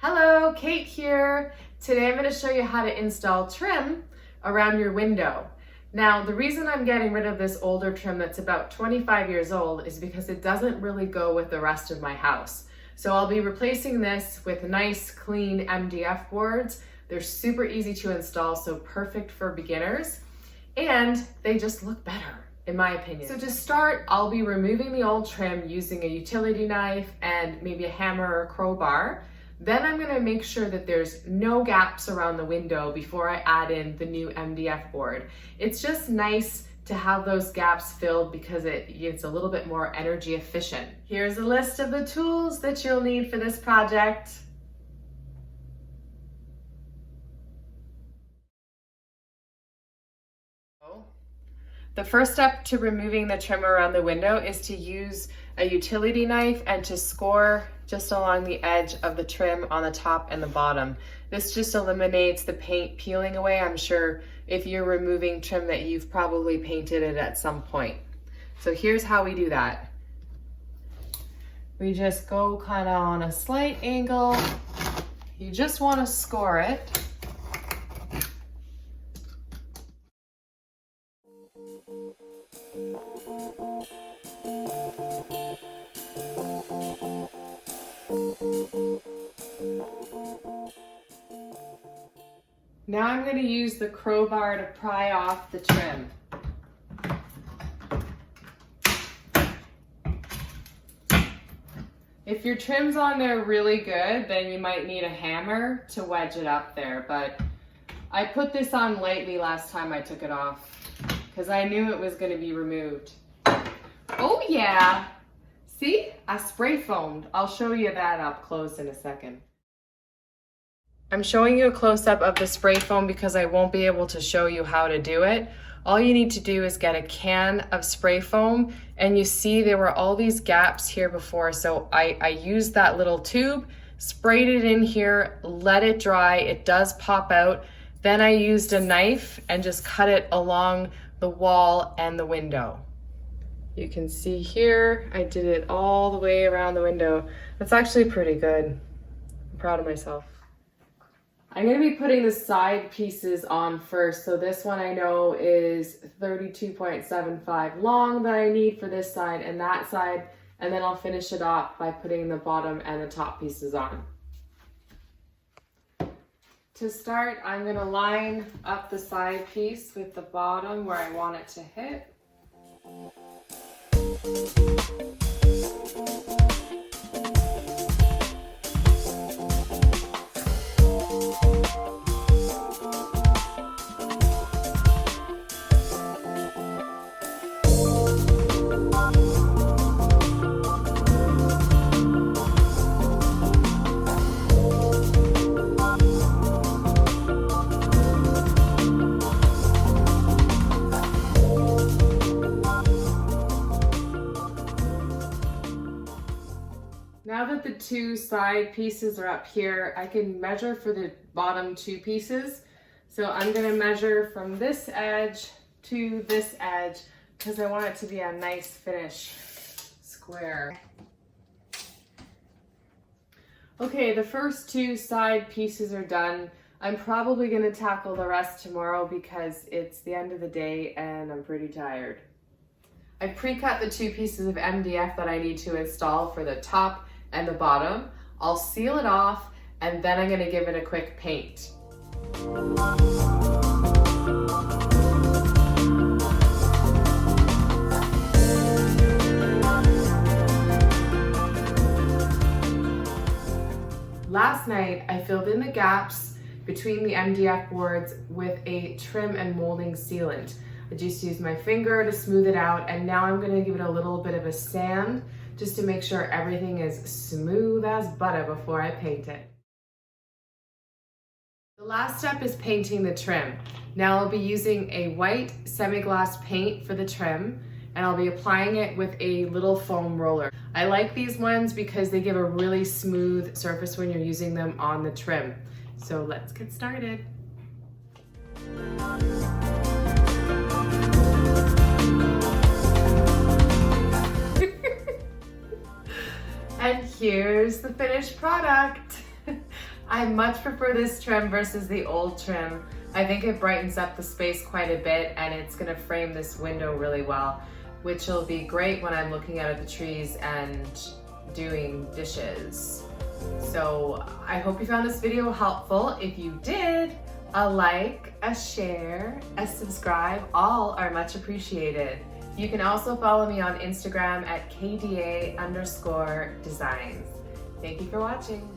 Hello, Kate here. Today I'm going to show you how to install trim around your window. Now, the reason I'm getting rid of this older trim that's about 25 years old is because it doesn't really go with the rest of my house. So I'll be replacing this with nice, clean MDF boards. They're super easy to install, so perfect for beginners, and they just look better, in my opinion. So to start, I'll be removing the old trim using a utility knife and maybe a hammer or a crowbar. Then I'm going to make sure that there's no gaps around the window before I add in the new MDF board. It's just nice to have those gaps filled because it's a little bit more energy efficient. Here's a list of the tools that you'll need for this project. The first step to removing the trim around the window is to use a utility knife and to score just along the edge of the trim on the top and the bottom. This just eliminates the paint peeling away. I'm sure if you're removing trim that you've probably painted it at some point. So here's how we do that. We just go kind of on a slight angle. You just want to score it. Now I'm going to use the crowbar to pry off the trim. If your trim's on there really good, then you might need a hammer to wedge it up there, but I put this on lightly last time I took it off because I knew it was going to be removed. Oh yeah! See? I spray foamed. I'll show you that up close in a second. I'm showing you a close-up of the spray foam because I won't be able to show you how to do it. All you need to do is get a can of spray foam, and you see there were all these gaps here before, so I used that little tube, sprayed it in here, let it dry. It does pop out. Then I used a knife and just cut it along the wall and the window. You can see here, I did it all the way around the window. That's actually pretty good. I'm proud of myself. I'm going to be putting the side pieces on first. So this one I know is 32.75 long that I need for this side and that side. And then I'll finish it off by putting the bottom and the top pieces on. To start, I'm going to line up the side piece with the bottom where I want it to hit. Now that the two side pieces are up here, I can measure for the bottom two pieces. So I'm going to measure from this edge to this edge because I want it to be a nice finish square. Okay, the first two side pieces are done. I'm probably going to tackle the rest tomorrow because it's the end of the day and I'm pretty tired. I've pre-cut the two pieces of MDF that I need to install for the top and the bottom. I'll seal it off and then I'm going to give it a quick paint. Last night I filled in the gaps between the MDF boards with a trim and molding sealant. I just used my finger to smooth it out, and now I'm going to give it a little bit of a sand just to make sure everything is smooth as butter before I paint it. The last step is painting the trim. Now I'll be using a white semi-gloss paint for the trim, and I'll be applying it with a little foam roller. I like these ones because they give a really smooth surface when you're using them on the trim. So let's get started. And here's the finished product. I much prefer this trim versus the old trim. I think it brightens up the space quite a bit and it's gonna frame this window really well, which will be great when I'm looking out at the trees and doing dishes. So I hope you found this video helpful. If you did, a like, a share, a subscribe, all are much appreciated. You can also follow me on Instagram at KDA_designs. Thank you for watching.